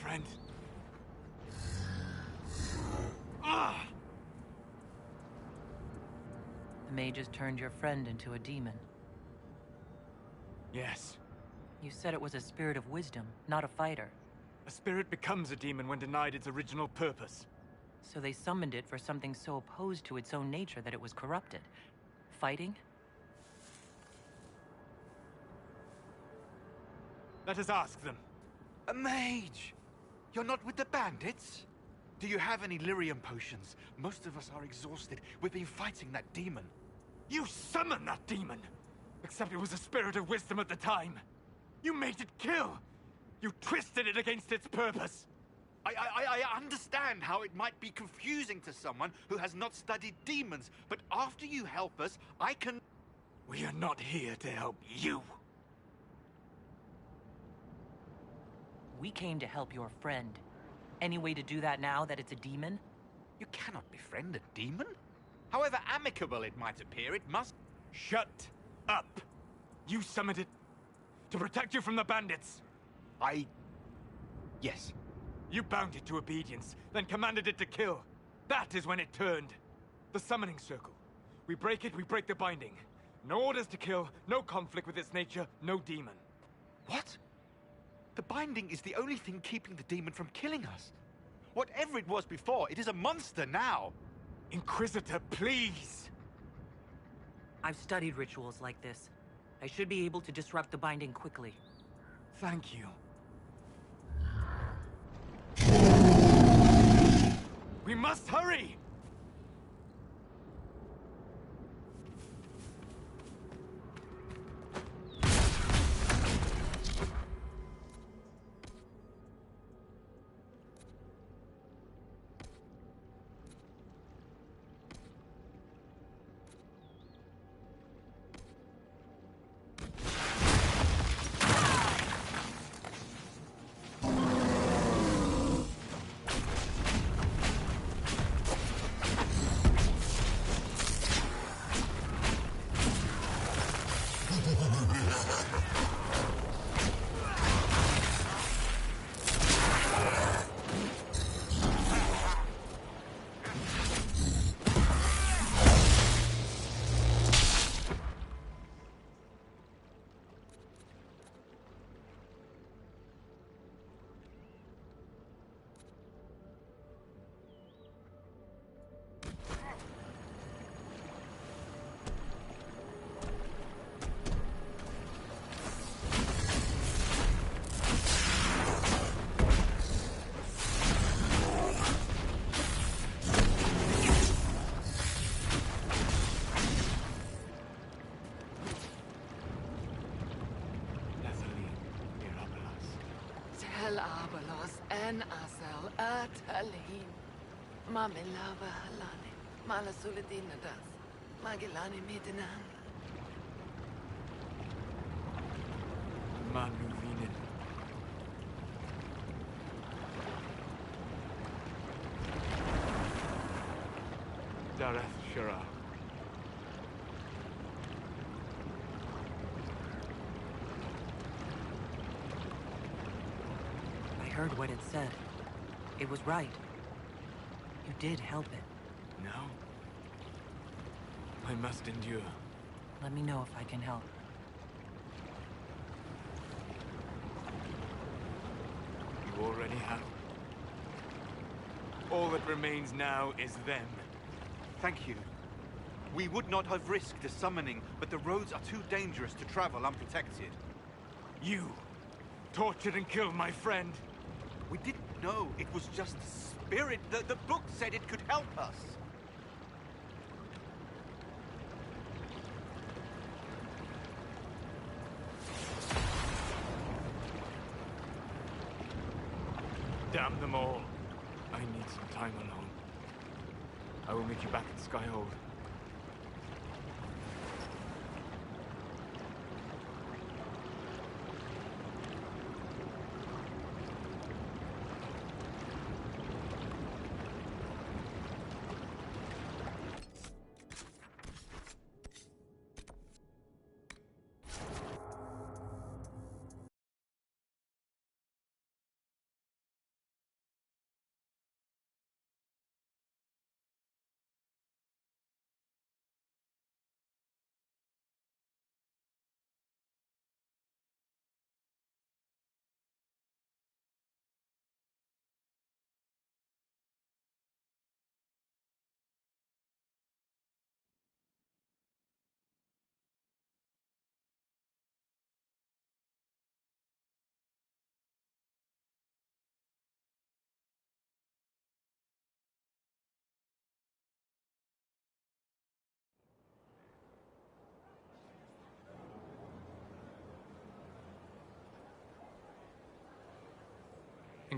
friend. Ah! The mage has turned your friend into a demon. Yes. You said it was a spirit of wisdom, not a fighter. A spirit becomes a demon when denied its original purpose. So they summoned it for something so opposed to its own nature that it was corrupted. Fighting? Let us ask them. A mage! You're not with the bandits? Do you have any lyrium potions? Most of us are exhausted. We've been fighting that demon. You summoned that demon! Except it was a spirit of wisdom at the time. You made it kill! You twisted it against its purpose! I understand how it might be confusing to someone who has not studied demons, but after you help us, I can... We are not here to help you. We came to help your friend. Any way to do that now that it's a demon? You cannot befriend a demon? However amicable it might appear, it must... Shut up! You summoned it to protect you from the bandits! Yes. You bound it to obedience, then commanded it to kill. That is when it turned. The summoning circle. We break it, we break the binding. No orders to kill, no conflict with its nature, no demon. What? The binding is the only thing keeping the demon from killing us. Whatever it was before, it is a monster now. Inquisitor, please! I've studied rituals like this. I should be able to disrupt the binding quickly. Thank you. We must hurry! Abalos en asel atalin. Mamilava halane. Malasuladinadas. Magilani midinan. Manuvinin. Dareth Shara. I heard what it said. It was right. You did help it. No. I must endure. Let me know if I can help. You already have. All that remains now is them. Thank you. We would not have risked a summoning, but the roads are too dangerous to travel unprotected. You tortured and killed my friend. We didn't know it was just a spirit. The book said it could help us. Damn them all. I need some time alone. I will meet you back at Skyhold.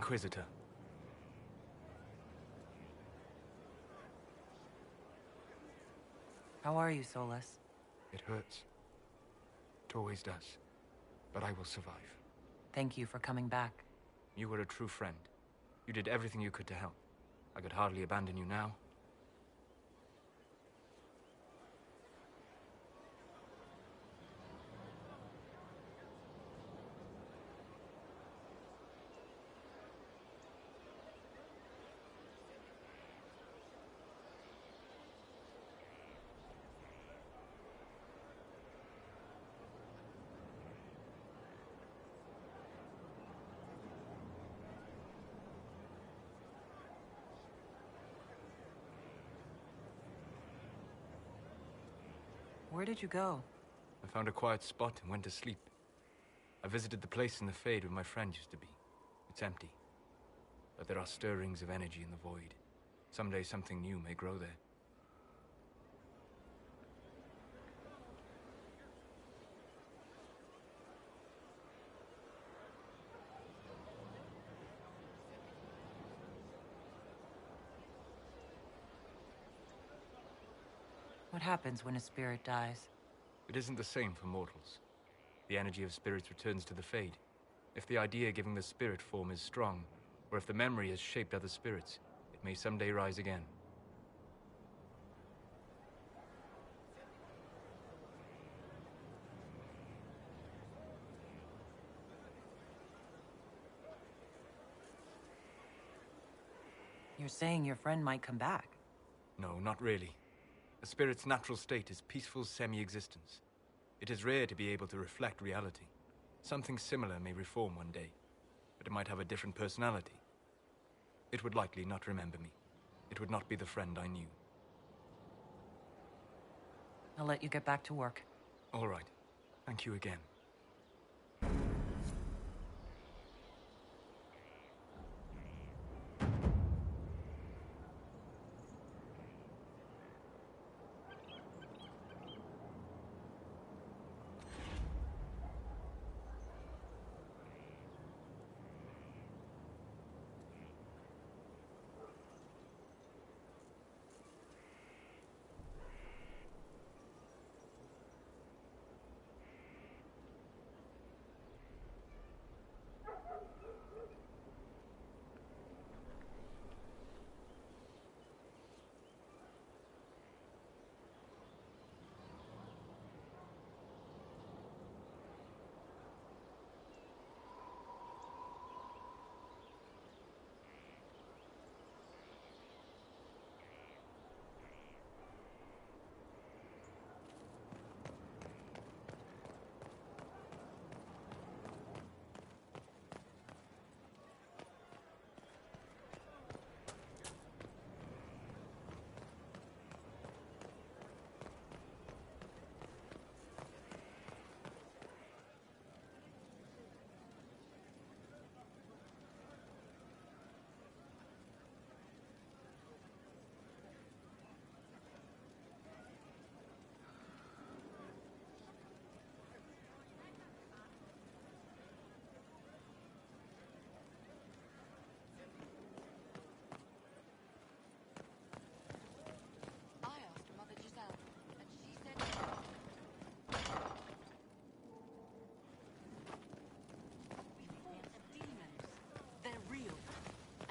Inquisitor. How are you, Solas? It hurts. It always does. But I will survive. Thank you for coming back. You were a true friend. You did everything you could to help. I could hardly abandon you now. Where did you go? I found a quiet spot and went to sleep. I visited the place in the Fade where my friend used to be. It's empty. But there are stirrings of energy in the void. Someday something new may grow there. What happens when a spirit dies? It isn't the same for mortals. The energy of spirits returns to the Fade. If the idea giving the spirit form is strong, or if the memory has shaped other spirits, it may someday rise again. You're saying your friend might come back? No, not really. A spirit's natural state is peaceful semi-existence. It is rare to be able to reflect reality. Something similar may reform one day, but it might have a different personality. It would likely not remember me. It would not be the friend I knew. I'll let you get back to work. All right. Thank you again.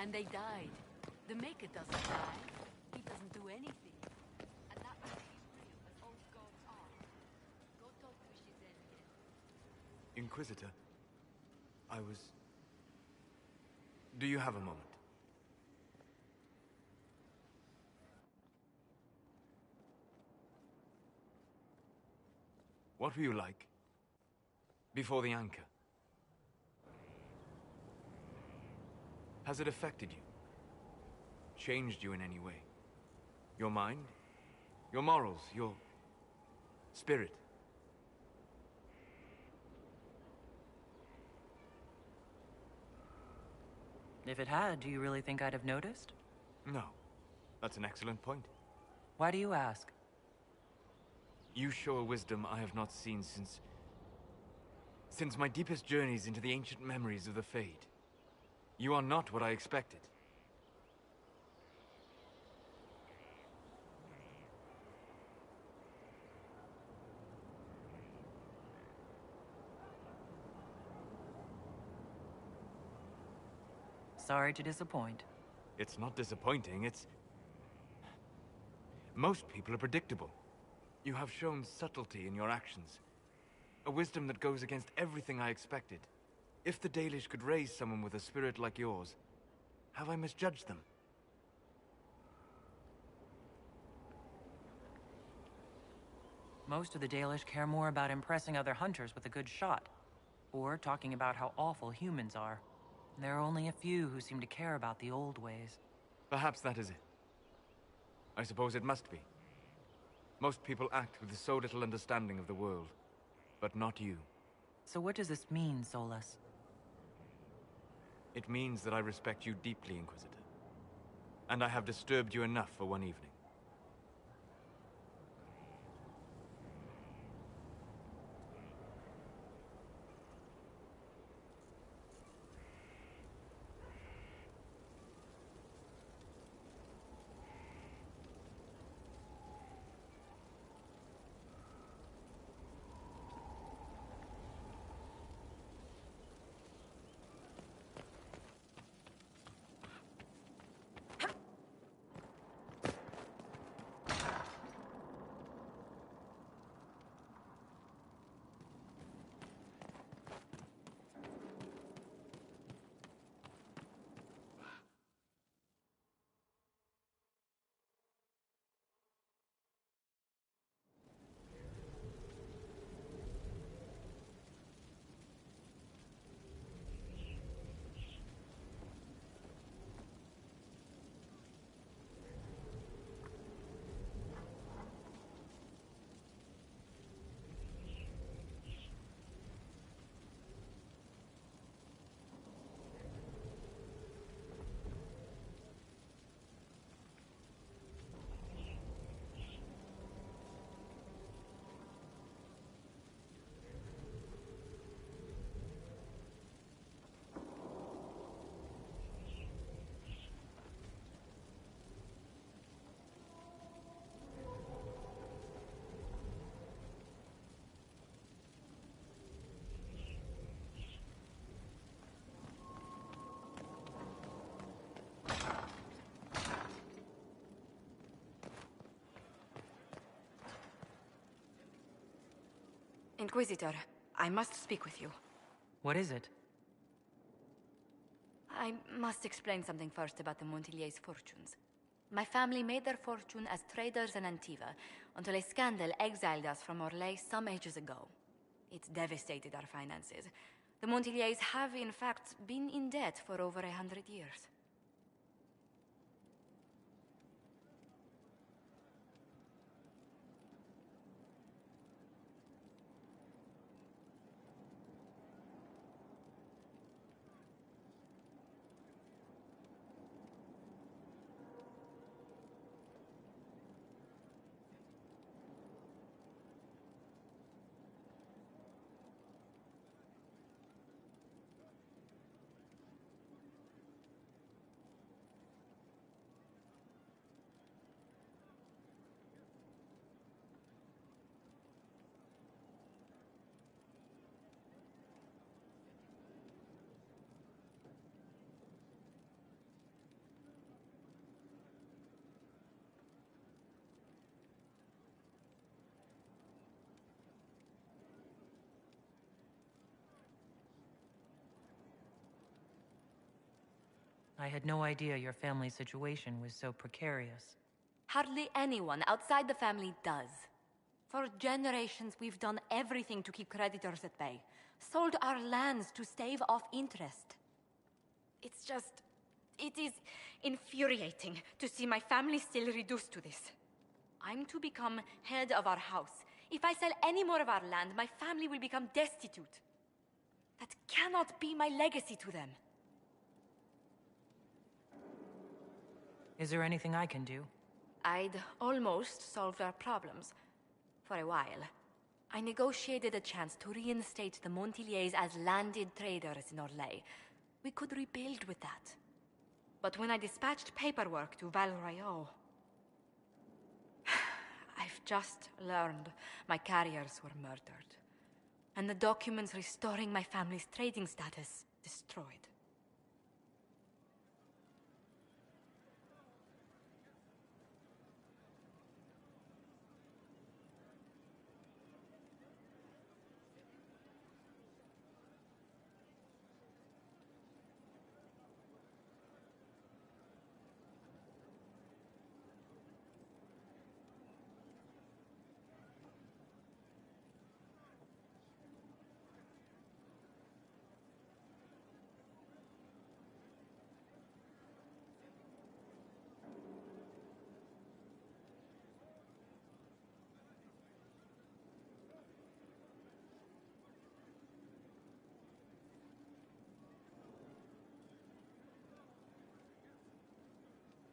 And they died. The Maker doesn't die. He doesn't do anything. And that means he's real, as all gods are. Go talk to Shizen. Inquisitor, Do you have a moment? What were you like before the anchor? Has it affected you? Changed you in any way? Your mind? Your morals? Your spirit? If it had, do you really think I'd have noticed? No. That's an excellent point. Why do you ask? You show a wisdom I have not seen since my deepest journeys into the ancient memories of the Fade. You are not what I expected. Sorry to disappoint. It's not disappointing, it's... Most people are predictable. You have shown subtlety in your actions. A wisdom that goes against everything I expected. If the Dalish could raise someone with a spirit like yours, have I misjudged them? Most of the Dalish care more about impressing other hunters with a good shot, or talking about how awful humans are. There are only a few who seem to care about the old ways. Perhaps that is it. I suppose it must be. Most people act with so little understanding of the world, but not you. So what does this mean, Solas? It means that I respect you deeply, Inquisitor. And I have disturbed you enough for one evening. Inquisitor, I must speak with you. What is it? I must explain something first about the Montiliers' fortunes. My family made their fortune as traders in Antiva until a scandal exiled us from Orlais some ages ago. It devastated our finances. The Montiliers have, in fact, been in debt for over 100 years. I had no idea your family situation was so precarious. Hardly anyone outside the family does. For generations, we've done everything to keep creditors at bay. Sold our lands to stave off interest. It's just... it is infuriating to see my family still reduced to this. I'm to become head of our house. If I sell any more of our land, my family will become destitute. That cannot be my legacy to them. Is there anything I can do? I'd almost solved our problems. For a while. I negotiated a chance to reinstate the Montiliers as landed traders in Orlais. We could rebuild with that. But when I dispatched paperwork to Val Royeaux, I've just learned my carriers were murdered, and the documents restoring my family's trading status destroyed.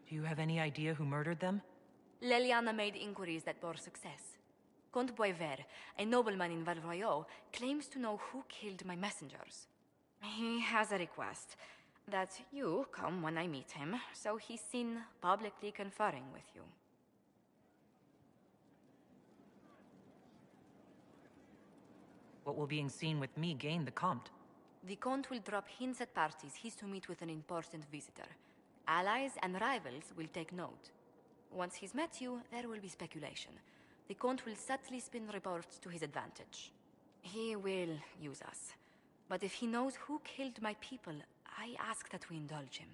Do you have any idea who murdered them? Leliana made inquiries that bore success. Comte Boisvert, a nobleman in Val Royeaux, claims to know who killed my messengers. He has a request that you come when I meet him, so he's seen publicly conferring with you. What will being seen with me gain the Comte? The Comte will drop hints at parties he's to meet with an important visitor. Allies and rivals will take note. Once he's met you, there will be speculation. The Comte will subtly spin reports to his advantage. He will use us. But if he knows who killed my people, I ask that we indulge him.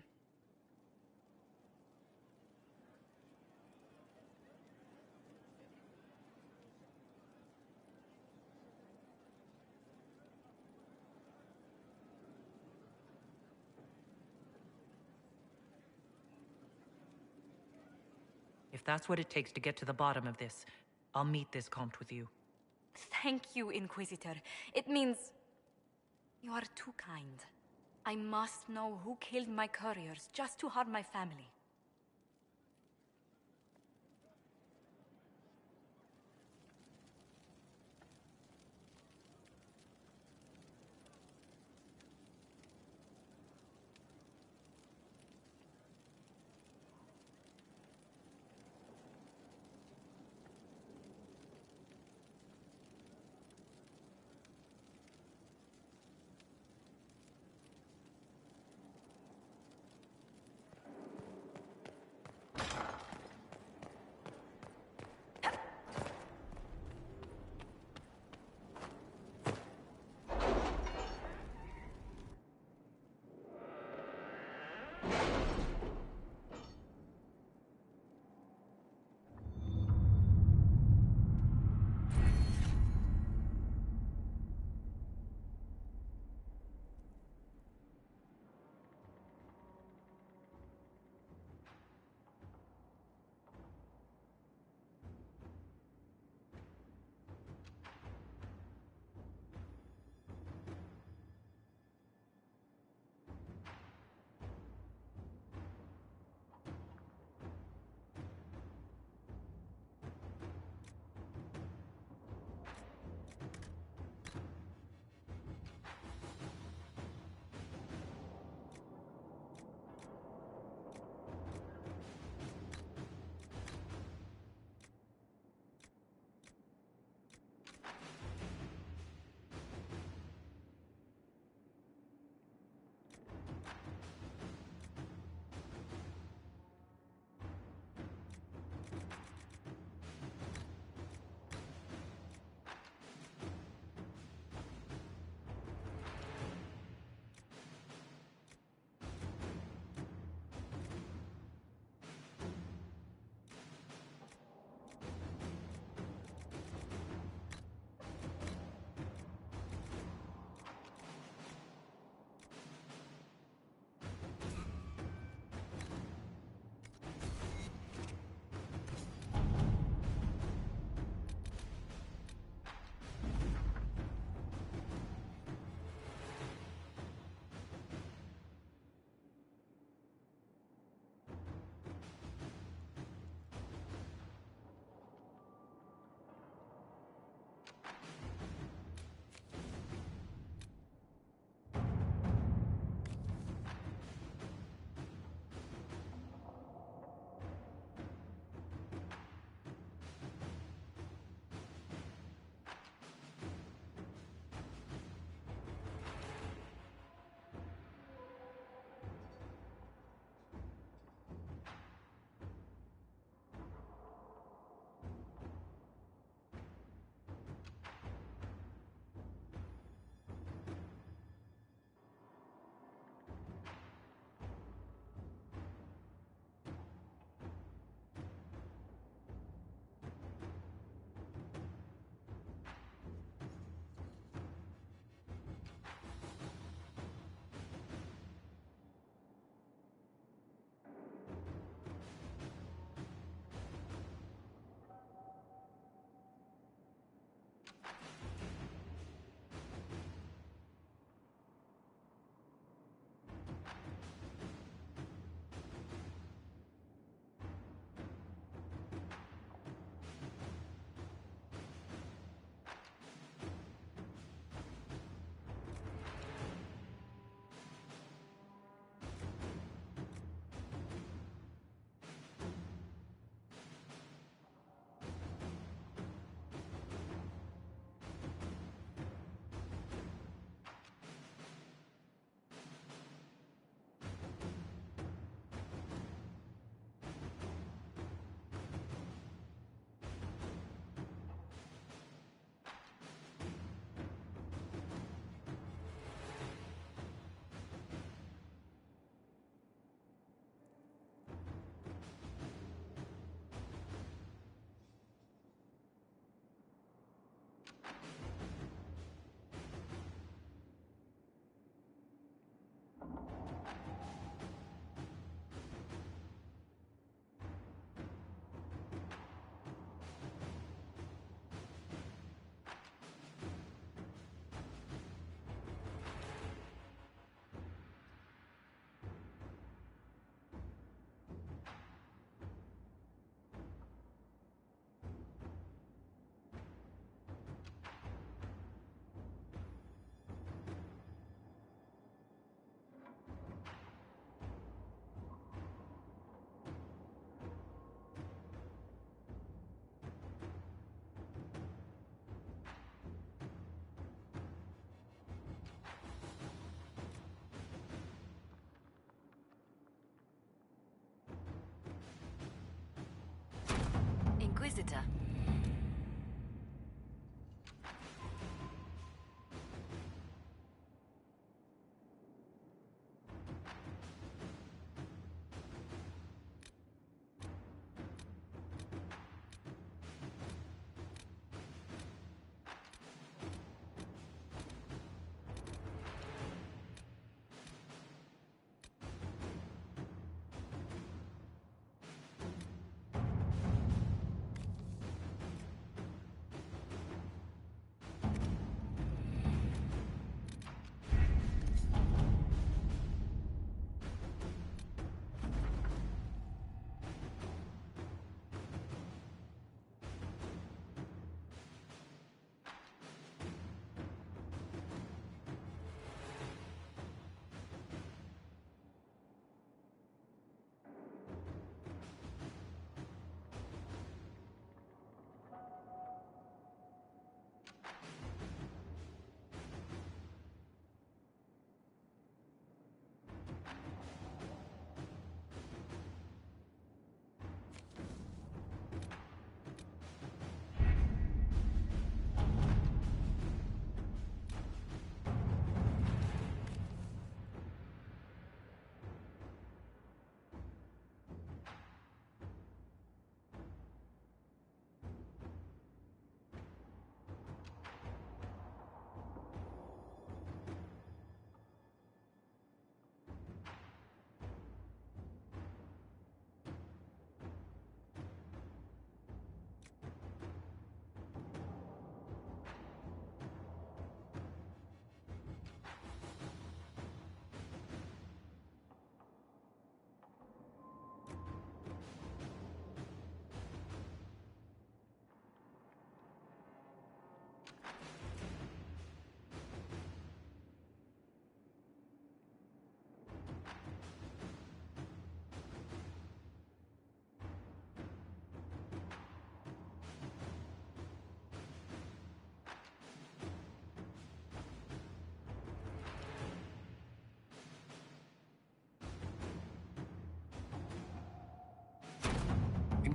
If that's what it takes to get to the bottom of this, I'll meet this Comte with you. Thank you, Inquisitor. It means... you are too kind. I must know who killed my couriers just to harm my family.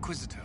Inquisitor.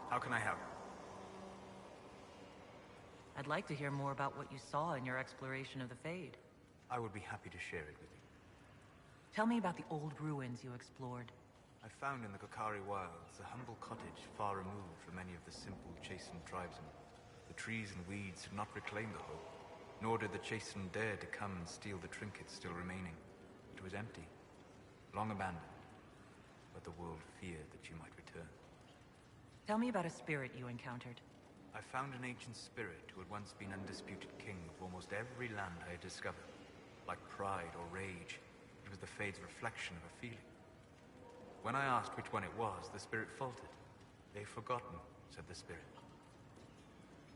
How can I help? I'd like to hear more about what you saw in your exploration of the Fade. I would be happy to share it with you. Tell me about the old ruins you explored. I found in the Kokari wilds a humble cottage far removed from any of the simple, chastened tribesmen. The trees and weeds had not reclaimed the hole, nor did the chastened dare to come and steal the trinkets still remaining. It was empty, long abandoned, but the world feared that you might return. Tell me about a spirit you encountered. I found an ancient spirit who had once been undisputed king of almost every land I had discovered. Like pride or rage, it was the Fade's reflection of a feeling. When I asked which one it was, the spirit faltered. "They've forgotten," said the spirit.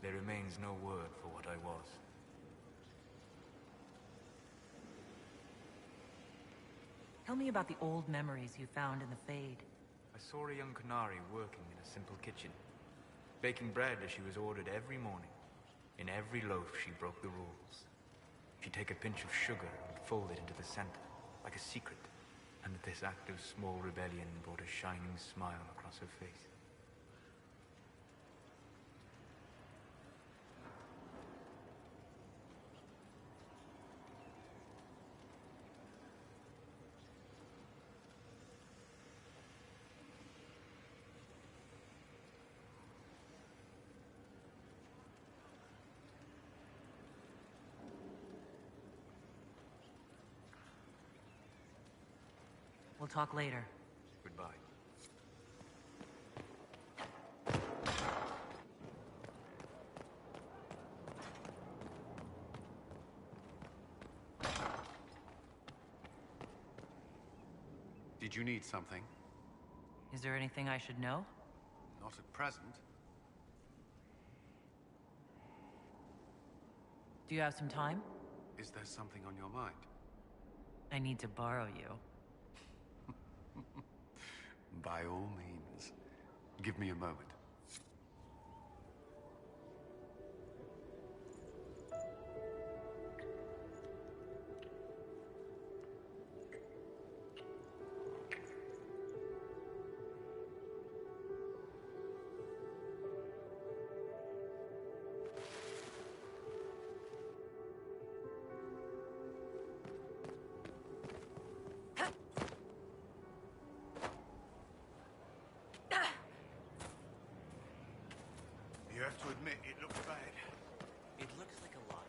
"There remains no word for what I was." Tell me about the old memories you found in the Fade. I saw a young Qunari working in a simple kitchen, baking bread as she was ordered every morning. In every loaf, she broke the rules. She'd take a pinch of sugar and fold it into the center, like a secret, and this act of small rebellion brought a shining smile across her face. We'll talk later. Goodbye. Did you need something? Is there anything I should know? Not at present. Do you have some time? Is there something on your mind? I need to borrow you. By all means. Give me a moment. You have to admit, it looks bad. It looks like a lot.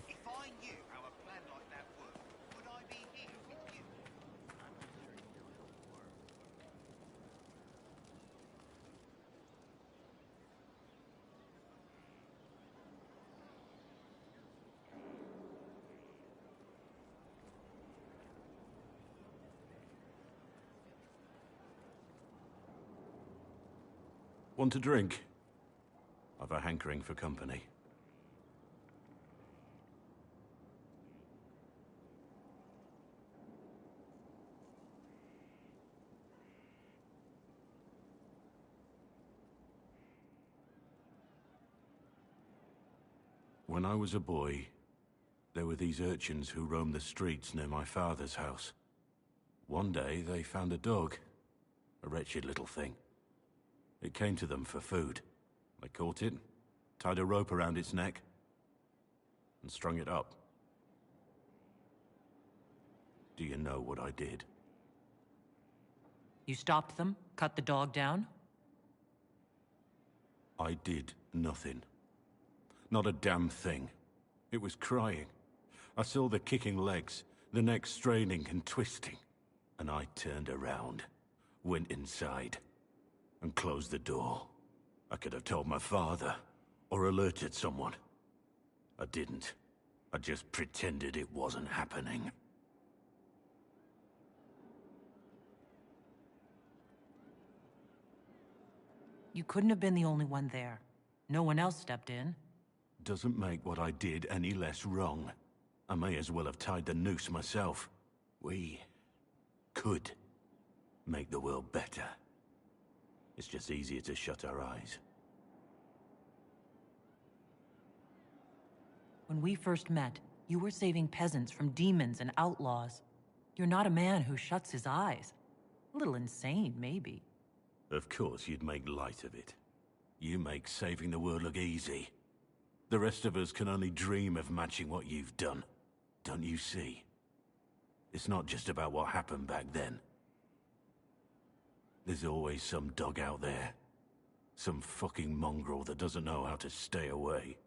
If I knew how a plan like that worked, would I be here with you? Want a drink? I've a hankering for company. When I was a boy, there were these urchins who roamed the streets near my father's house. One day, they found a dog. A wretched little thing. It came to them for food. They caught it, tied a rope around its neck, and strung it up. Do you know what I did? You stopped them? Cut the dog down? I did nothing. Not a damn thing. It was crying. I saw the kicking legs, the neck straining and twisting. And I turned around, went inside, and closed the door. I could have told my father, or alerted someone. I didn't. I just pretended it wasn't happening. You couldn't have been the only one there. No one else stepped in. Doesn't make what I did any less wrong. I may as well have tied the noose myself. We could make the world better. It's just easier to shut our eyes. When we first met, you were saving peasants from demons and outlaws. You're not a man who shuts his eyes. A little insane, maybe. Of course you'd make light of it. You make saving the world look easy. The rest of us can only dream of matching what you've done. Don't you see? It's not just about what happened back then. There's always some dog out there. Some fucking mongrel that doesn't know how to stay away.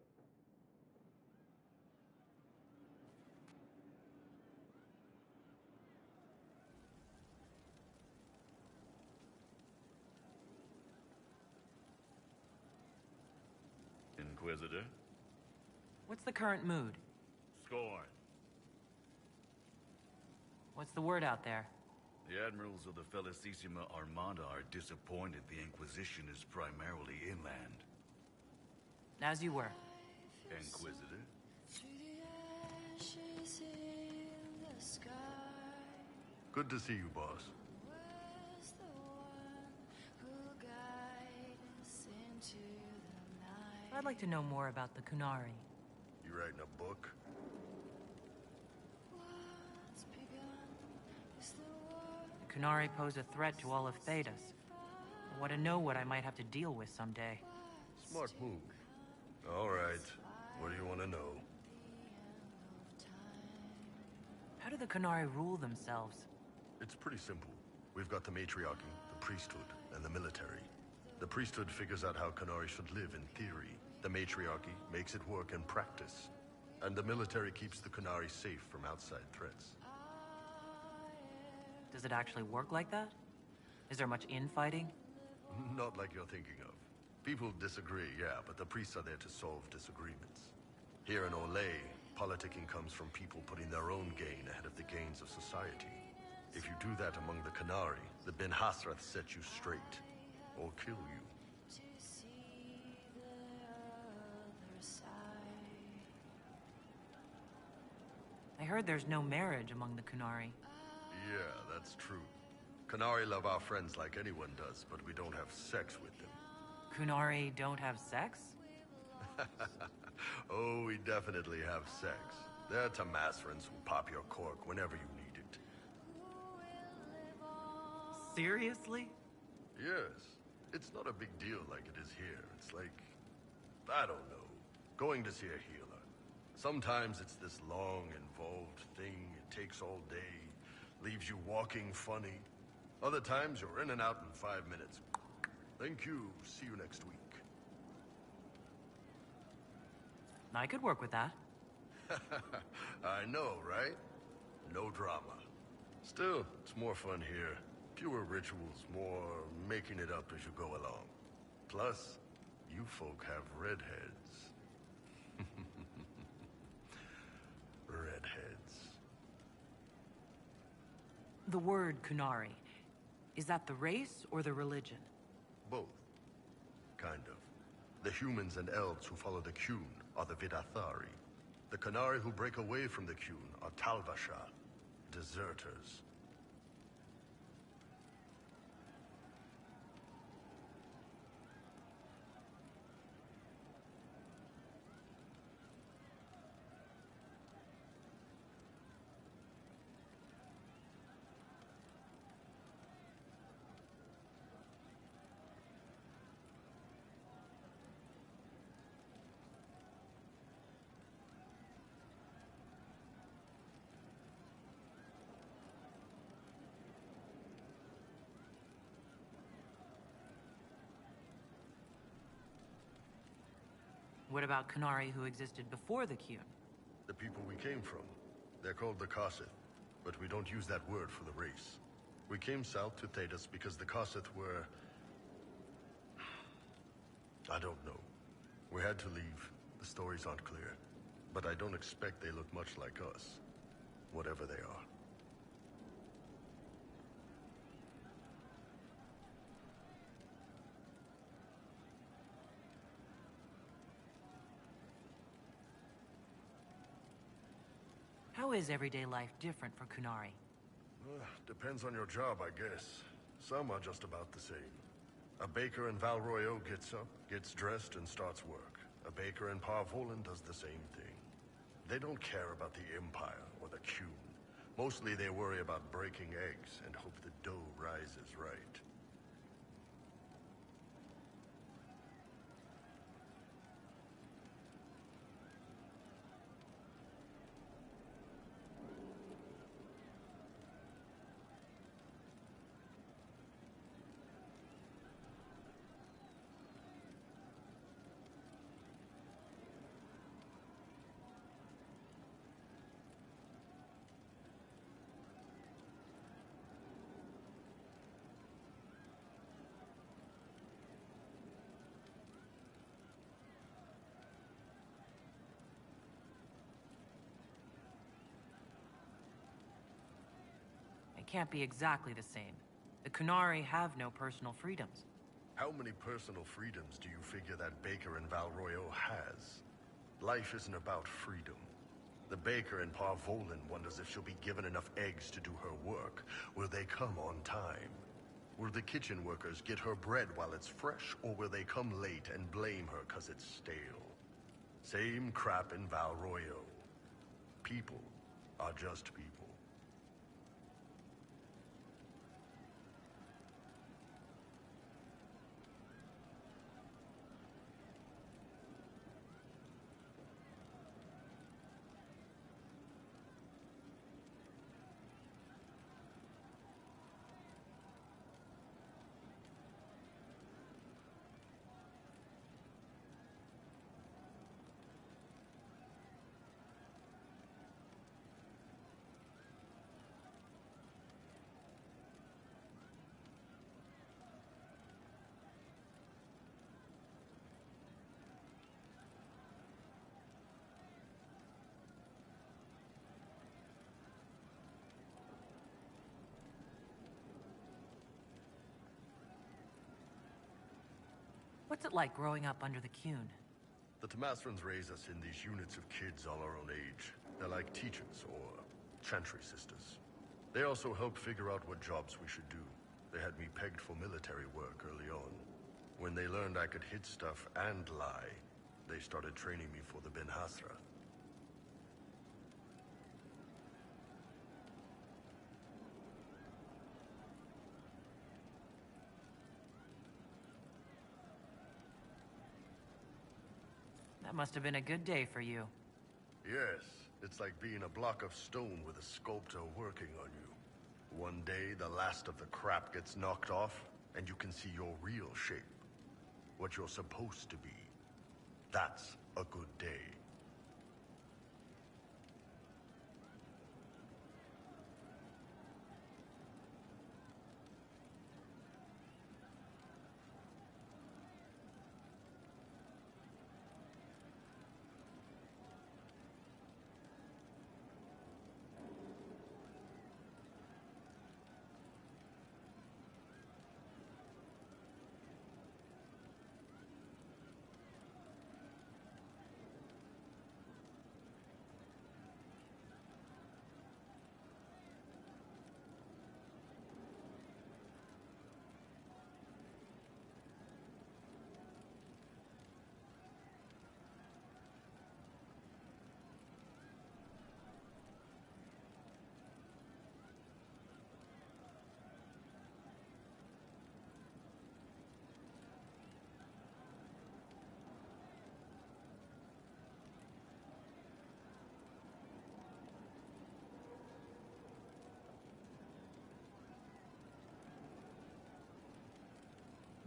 Inquisitor? What's the current mood? Scorn. What's the word out there? The admirals of the Felicissima Armada are disappointed the Inquisition is primarily inland. As you were. Inquisitor? Good to see you, boss. I'd like to know more about the Kunari. You writing a book? The Kunari pose a threat to all of Thedas. I want to know what I might have to deal with someday. Smart move. All right. What do you want to know? How do the Kunari rule themselves? It's pretty simple. We've got the matriarchy, the priesthood, and the military. The priesthood figures out how Kunari should live in theory. The matriarchy makes it work in practice. And the military keeps the Kunari safe from outside threats. Does it actually work like that? Is there much infighting? Not like you're thinking of. People disagree, yeah, but the priests are there to solve disagreements. Here in Olay, politicking comes from people putting their own gain ahead of the gains of society. If you do that among the Kunari, the Ben Hasrath set you straight. Or kill you. I heard there's no marriage among the Kunari. Yeah, that's true. Kunari love our friends like anyone does, but we don't have sex with them. Kunari don't have sex? Oh, we definitely have sex. They're Tamasrans who pop your cork whenever you need it. Seriously? Yes. It's not a big deal like it is here. It's like, I don't know, going to see a healer. Sometimes it's this long, involved thing. It takes all day, leaves you walking funny. Other times you're in and out in 5 minutes. Thank you. See you next week. I could work with that. I know, right? No drama. Still, it's more fun here. Fewer rituals, more making it up as you go along. Plus, you folk have redheads. Redheads. The word Kunari, is that the race or the religion? Both. Kind of. The humans and elves who follow the Qun are the Vidathari. The Kunari who break away from the Qun are Talvasha, deserters. What about Kunari who existed before the Qun? The people we came from. They're called the Kossith, but we don't use that word for the race. We came south to Thedas because the Kossith were... I don't know. We had to leave. The stories aren't clear. But I don't expect they look much like us. Whatever they are. How is everyday life different for Kunari? Depends on your job, I guess. Some are just about the same. A baker in Valroyo gets up, gets dressed, and starts work. A baker in Parvolan does the same thing. They don't care about the Empire or the Qun. Mostly they worry about breaking eggs and hope the dough rises right. It can't be exactly the same. The Kunari have no personal freedoms. How many personal freedoms do you figure that baker in Valroyo has? Life isn't about freedom. The baker in Parvolan wonders if she'll be given enough eggs to do her work. Will they come on time? Will the kitchen workers get her bread while it's fresh, or will they come late and blame her 'cause it's stale? Same crap in Valroyo. People are just people. What's it like growing up under the Qun? The Tamasrans raise us in these units of kids all our own age. They're like teachers or chantry sisters. They also help figure out what jobs we should do. They had me pegged for military work early on. When they learned I could hit stuff and lie, they started training me for the Ben Hasra. That must have been a good day for you. Yes, it's like being a block of stone with a sculptor working on you. One day, the last of the crap gets knocked off, and you can see your real shape. What you're supposed to be. That's a good day.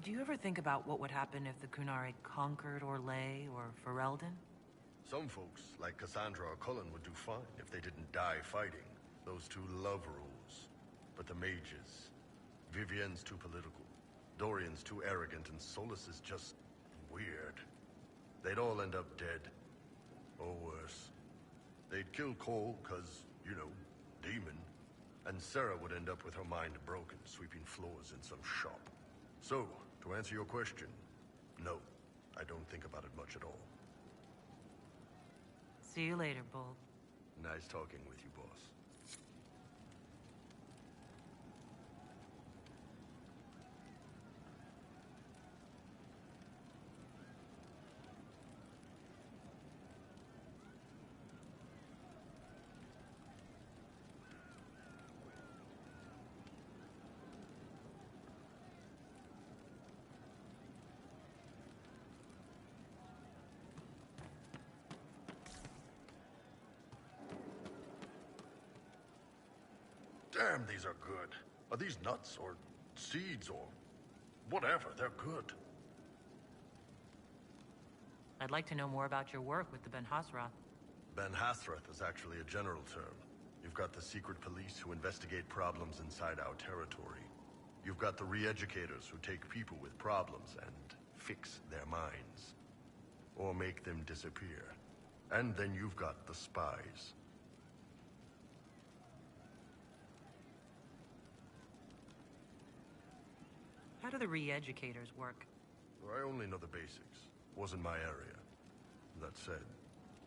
Do you ever think about what would happen if the Kunari conquered Orlais or Ferelden? Some folks, like Cassandra or Cullen, would do fine if they didn't die fighting. Those two love rules. But the mages... Vivienne's too political. Dorian's too arrogant, and Solas is just... weird. They'd all end up dead. Or worse. They'd kill Cole, cause, you know, demon. And Sarah would end up with her mind broken, sweeping floors in some shop. So, to answer your question, no. I don't think about it much at all. See you later, Bull. Nice talking with you, boss. Damn, these are good. Are these nuts or seeds or whatever? They're good. I'd like to know more about your work with the Ben Hasrath. Ben Hasrath is actually a general term. You've got the secret police who investigate problems inside our territory. You've got the re-educators who take people with problems and fix their minds. Or make them disappear. And then you've got the spies. How do the re-educators work? I only know the basics. Wasn't my area. That said,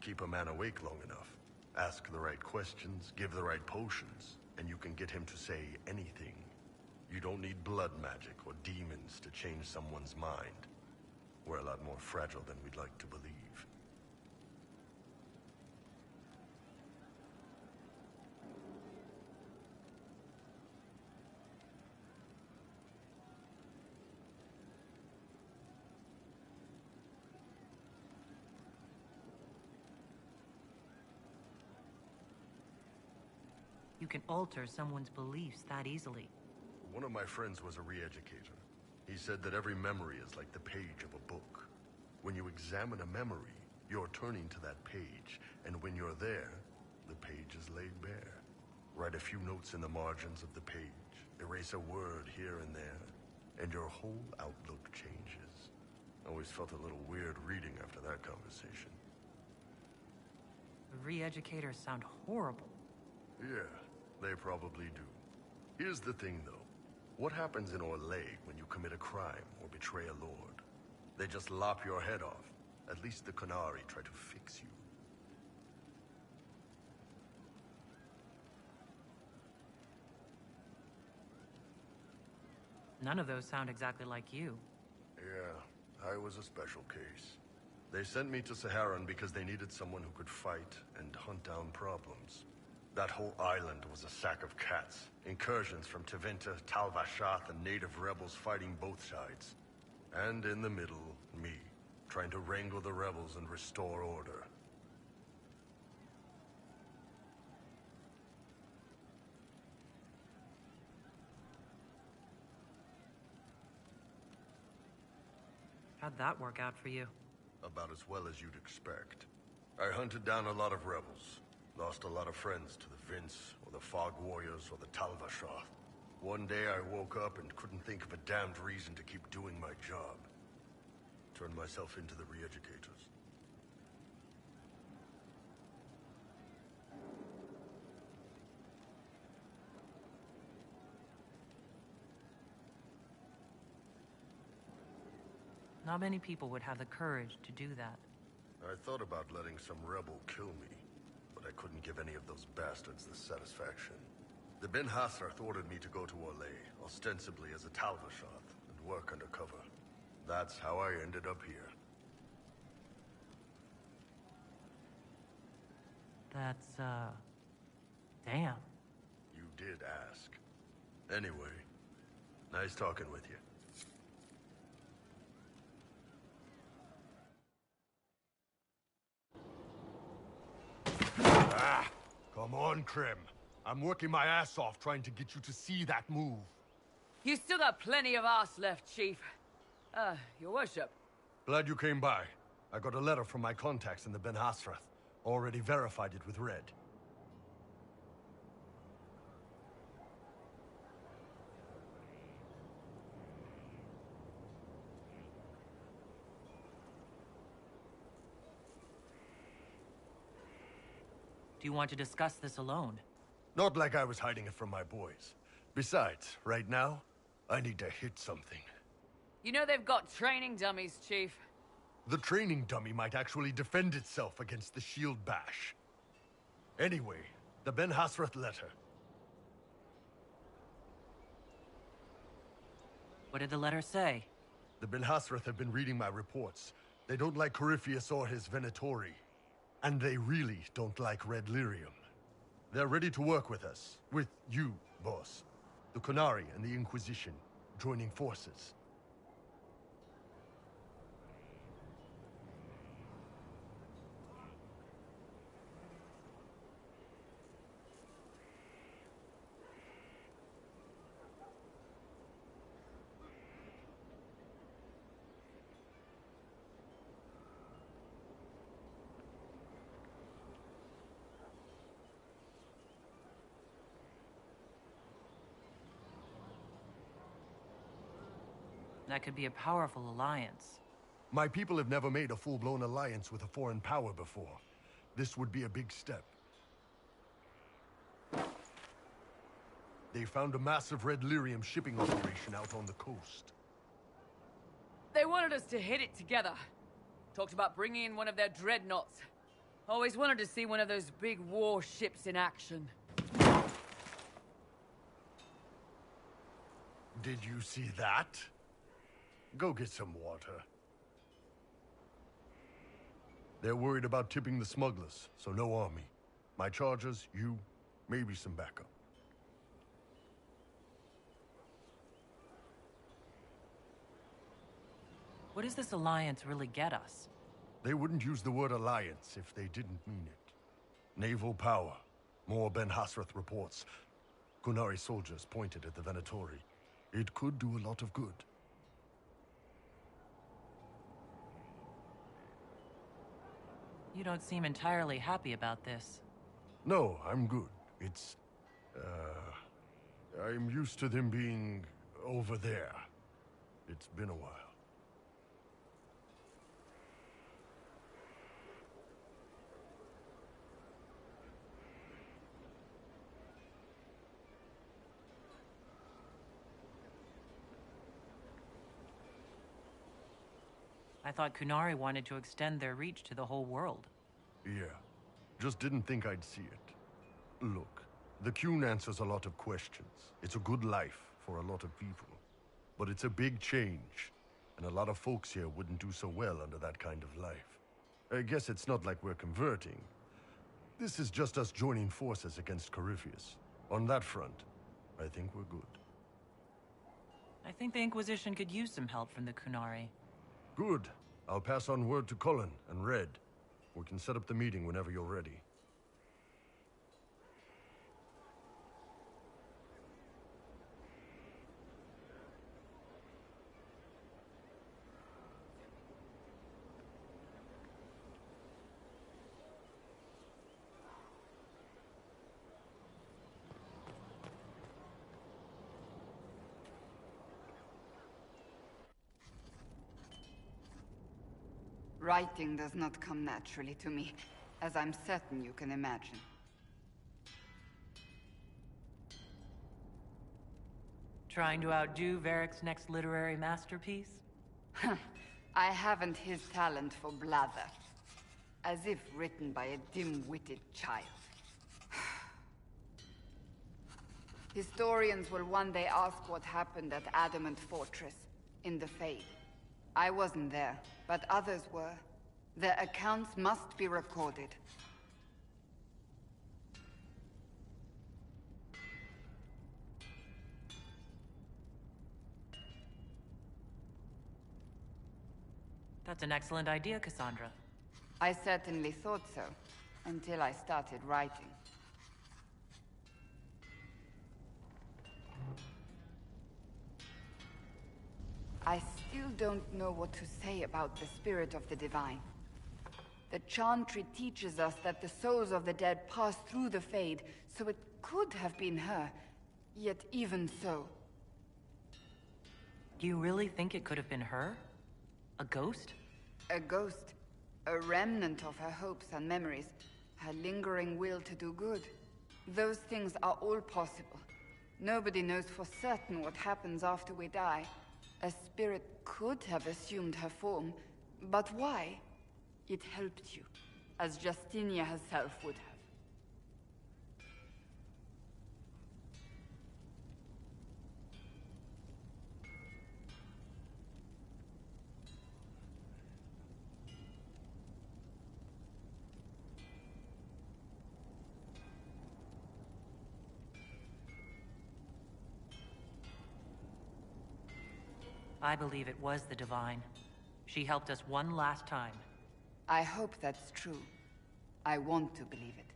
keep a man awake long enough. Ask the right questions, give the right potions, and you can get him to say anything. You don't need blood magic or demons to change someone's mind. We're a lot more fragile than we'd like to believe. You can alter someone's beliefs that easily. One of my friends was a re-educator. He said that every memory is like the page of a book. When you examine a memory, you're turning to that page, and when you're there, the page is laid bare. Write a few notes in the margins of the page, erase a word here and there, and your whole outlook changes. I always felt a little weird reading after that conversation. The re-educators sound horrible. Yeah, they probably do. Here's the thing, though. What happens in Orlais when you commit a crime or betray a lord? They just lop your head off. At least the Kunari try to fix you. None of those sound exactly like you. Yeah, I was a special case. They sent me to Saharan because they needed someone who could fight and hunt down problems. That whole island was a sack of cats. Incursions from Tevinter, Tal Vashath, and native rebels fighting both sides. And in the middle, me, trying to wrangle the rebels and restore order. How'd that work out for you? About as well as you'd expect. I hunted down a lot of rebels. Lost a lot of friends to the Vince, or the Fog Warriors, or the Tal Vashath. One day I woke up and couldn't think of a damned reason to keep doing my job. Turned myself into the re-educators. Not many people would have the courage to do that. I thought about letting some rebel kill me, but I couldn't give any of those bastards the satisfaction. The Ben Hasrath ordered me to go to Orlais, ostensibly as a Tal Vashath, and work undercover. That's how I ended up here. That's, damn. You did ask. Anyway, nice talking with you. Come on, Krim. I'm working my ass off trying to get you to see that move. You still got plenty of arse left, Chief. Your worship. Glad you came by. I got a letter from my contacts in the Ben Hasrath. Already verified it with Red. Do you want to discuss this alone? Not like I was hiding it from my boys. Besides, right now, I need to hit something. You know they've got training dummies, Chief. The training dummy might actually defend itself against the shield bash. Anyway, the Ben Hasrath letter. What did the letter say? The Ben Hasrath have been reading my reports. They don't like Corypheus or his Venatori. And they really don't like Red Lyrium. They're ready to work with us. With you, boss. The Qunari and the Inquisition, joining forces. That could be a powerful alliance. My people have never made a full-blown alliance with a foreign power before. This would be a big step. They found a massive Red Lyrium shipping operation out on the coast. They wanted us to hit it together. Talked about bringing in one of their dreadnoughts. Always wanted to see one of those big warships in action. Did you see that? Go get some water. They're worried about tipping the smugglers, so no army. My chargers, you, maybe some backup. What does this alliance really get us? They wouldn't use the word alliance if they didn't mean it. Naval power. More Ben Hasrath reports. Qunari soldiers pointed at the Venatori. It could do a lot of good. You don't seem entirely happy about this. No, I'm good. It's... I'm used to them being over there. It's been a while. I thought Qunari wanted to extend their reach to the whole world. Yeah. Just didn't think I'd see it. Look, the Qun answers a lot of questions. It's a good life for a lot of people. But it's a big change, and a lot of folks here wouldn't do so well under that kind of life. I guess it's not like we're converting. This is just us joining forces against Corypheus. On that front, I think we're good. I think the Inquisition could use some help from the Qunari. Good. I'll pass on word to Cullen and Red. We can set up the meeting whenever you're ready. Writing does not come naturally to me, as I'm certain you can imagine. Trying to outdo Varric's next literary masterpiece? I haven't his talent for blather. As if written by a dim-witted child. Historians will one day ask what happened at Adamant Fortress, in the Fade. I wasn't there, but others were. Their accounts must be recorded. That's an excellent idea, Cassandra. I certainly thought so, until I started writing. I still don't know what to say about the spirit of the divine. The Chantry teaches us that the souls of the dead pass through the Fade, so it could have been her. Yet even so... You really think it could have been her? A ghost? A ghost. A remnant of her hopes and memories. Her lingering will to do good. Those things are all possible. Nobody knows for certain what happens after we die. A spirit could have assumed her form, but why? It helped you, as Justinia herself would have. I believe it was the Divine. She helped us one last time. I hope that's true. I want to believe it.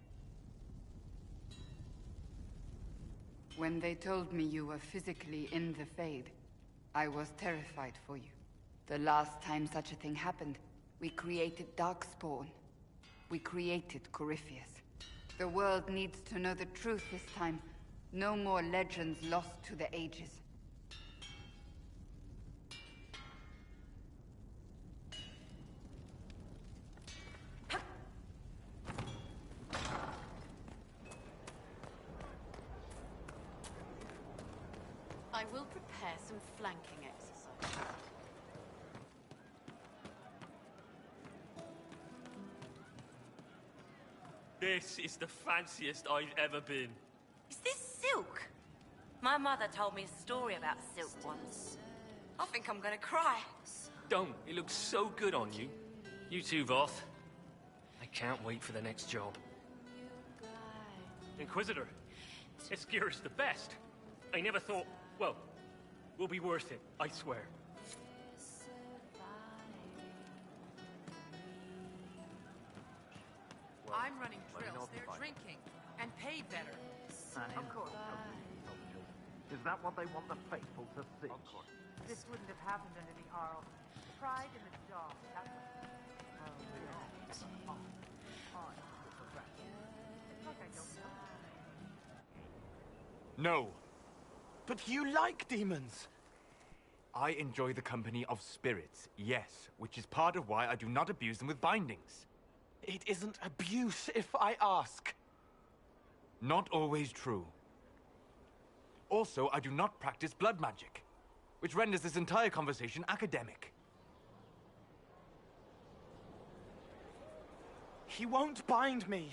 When they told me you were physically in the Fade, I was terrified for you. The last time such a thing happened, we created Darkspawn. We created Corypheus. The world needs to know the truth this time. No more legends lost to the ages. I will prepare some flanking exercises. This is the fanciest I've ever been. Is this silk? My mother told me a story about silk once. I think I'm gonna cry. Don't. It looks so good on you. You too, Voth. I can't wait for the next job. Inquisitor, this gear is the best. I never thought... Well, will be worth it, I swear. Well, I'm running drills, they're drinking, and paid better. Of course. Is that what they want the faithful to see? Of course. This wouldn't have happened under the Arl. Pride in the job. No. But you like demons! I enjoy the company of spirits, yes, which is part of why I do not abuse them with bindings. It isn't abuse if I ask. Not always true. Also, I do not practice blood magic, which renders this entire conversation academic. He won't bind me.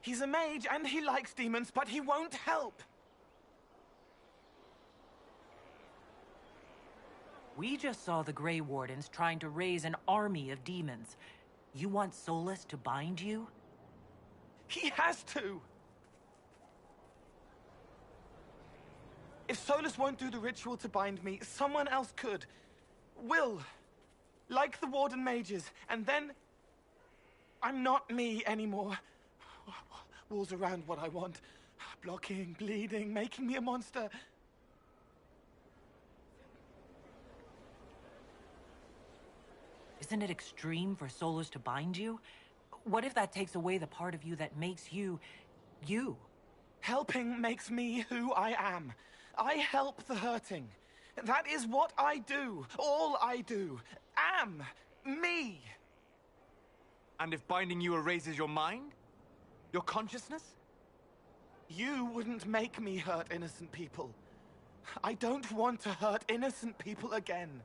He's a mage and he likes demons, but he won't help. We just saw the Grey Wardens trying to raise an army of demons. You want Solas to bind you? He has to! If Solas won't do the ritual to bind me, someone else could. Will. Like the Warden mages, and then... I'm not me anymore. Walls around what I want. Blocking, bleeding, making me a monster. Isn't it extreme for Solas to bind you? What if that takes away the part of you that makes you... you? Helping makes me who I am. I help the hurting. That is what I do. All I do. Am. Me. And if binding you erases your mind? Your consciousness? You wouldn't make me hurt innocent people. I don't want to hurt innocent people again.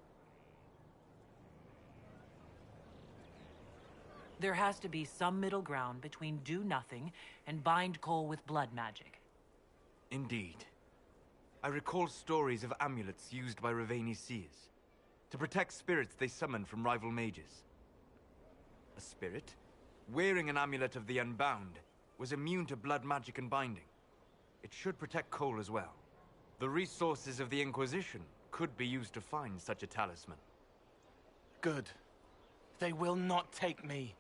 There has to be some middle ground between do nothing and bind Cole with blood magic. Indeed. I recall stories of amulets used by Ravani's seers to protect spirits they summoned from rival mages. A spirit, wearing an amulet of the Unbound, was immune to blood magic and binding. It should protect Cole as well. The resources of the Inquisition could be used to find such a talisman. Good. They will not take me.